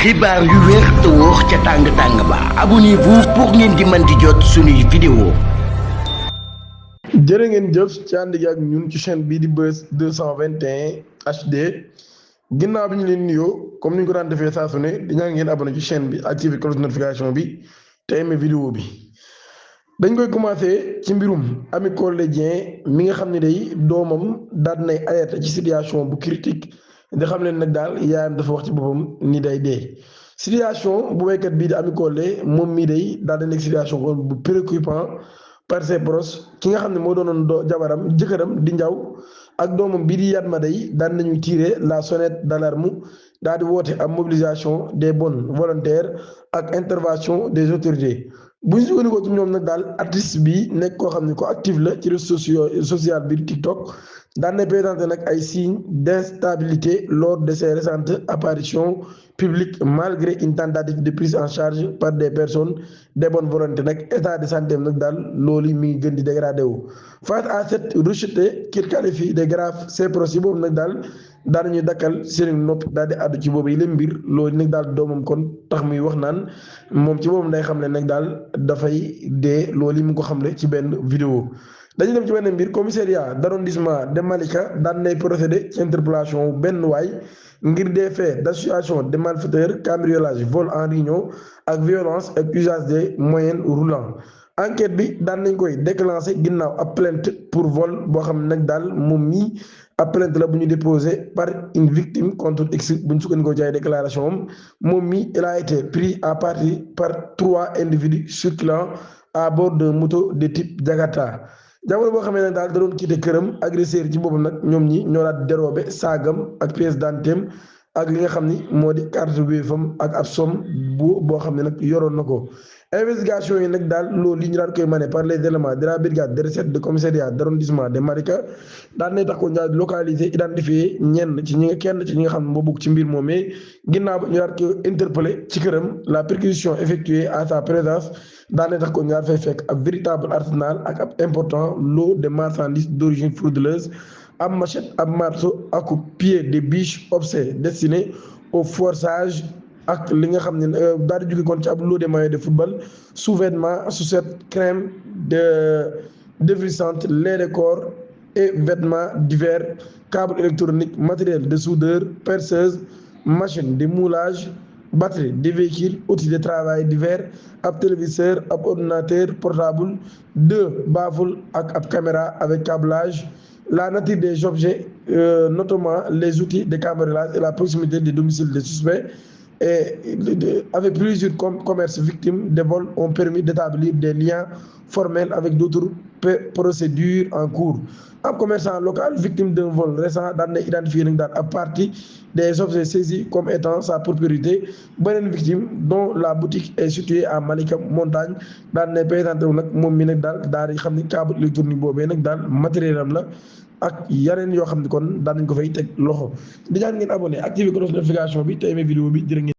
xibaar yu wér te wóor ca tàng ba abonnez-vous pour ngeen di mën di jot suñuy vidéo. jërë ngeen jëf ci ànd gi ak ñun ci chaîne bii di Buzz 221 HD ginnaaw bi ñu leen nuyoo comme ni ñu ko daan defee saa su ne di ñaan ngeen abonné ci chaîne bi activé cloche de notification bi te aimé vidéo bi. dañ koy commencé ci mbirum Ami Collé Dieng mi nga xam ne day doomam daal nay alerté ci situation bu critique di xam leen nag daal yaayam dafa wax ci boppam ni day dee. situation bu waykat bii di Ami Collé moom mii day daal di nekk situation kon bu préoccupant par ses proches ki nga xam ne moo doonoon jabaram jëkkëram di njaw ak doomam bii di Yatma day daan nañuy tirer la sonnette d'alarme daal di woote am mobilisation des bonnes volontaires ak intervention des autorités. bu ñu sukkandikoo ci ñoom nag daal artiste bi nekk koo xam ne ko active la ci réseau social bi TikTok daan na présenté nag ay signes d'instabilité lors de ses récentes apparitions publiques malgré une tentative de prise en charge par des personnes de bonne volonté nag état de santé nag daal loolu mi ngi gën di dégradé wu. Face à cette rechute qu'il qualifie de grave ses proches yi boobu nag daal nañuy dakkal seen nopp daal di àddu ci boobu yi leen mbir loolu nag daal doomam kon tax muy wax naan moom ci boobu nday xam ne nag daal dafay dee loolu yi mu ko xamle ci benn vidéo. dañu dem ci benn mbir commissariat d'arrondissement de Malika daan nay procédé ci interpellation benn waay ngir des faits d'association de malfaiteurs cambriolage vol en réunion ak violence ak usage des moyens roulants. enquête bi daan nañ koy déclenché ginnaaw ab plainte pour vol boo xam ne nag daal moom mii ab plainte la bu ñu déposé par une victime contre X bu ñu sukkandikoo ci ay déclaration am moom mii il a été pris à partie par 3 individus circulant à bord de moto de type Jakarta. jamono boo xamee ne daal da doon quitté këram agresseur ci boppam nag ñoom ñi ñoo daal dérobé saagam ak pièce d'identité ak li nga xam ni moo di carte Wave ak ab somme boo xam ne nag yoroon na ko. investigation yi nag daal loolu li ñu daan koy mané par les éléments de la brigade de recherche de commissariat d'arrondissement de Malika daan nay tax ko ñaar localiser identifier kenn ci ñi nga xam ne moo bokk ci mbir moomee ginnaaw ba ñu daan ko interpellé ci këram la perquisition effectuée à sa présence daan nay tax ko ñaar fay fekk ab véritable arsenal ak ab important lot de marchandises d'origine frauduleuse ab machette ab marteau ak pied de biche obcets destinés au forçage ak li nga xam ne daal di jóge kon ci ab lot de maillots de football sous-vêtements chaussettes crème de défrisante lait de corps et vêtements divers câbles électroniques matériel de soudeur perceuse machine de moulage batterie de véhicules outils de travail divers ab téléviseur ab ordinateur portable 2 baffles ak ab caméra avec câblage. La nature des objets notamment les outils de cambriolage et la proximité du domicile des suspects et avec plusieurs commerces victimes de vol ont permis d'établir des liens formels avec d'autres procédures en cours. Un commerçant local victime d'un vol récent daan na identifié nag daal à partir des objets saisis comme étant sa propriété beneen victime dont la boutique est située à Malika Montagne daan na présenté wu nag moom mi nag daal di xam ni câble électronique boobee nag daal matériel am la ak yeneen yoo xam ne kon daan nañ ko fay teg loxo di ñaan ngeen abonné activé cloche de notification bi te aimé vidéo bi jërë ngeen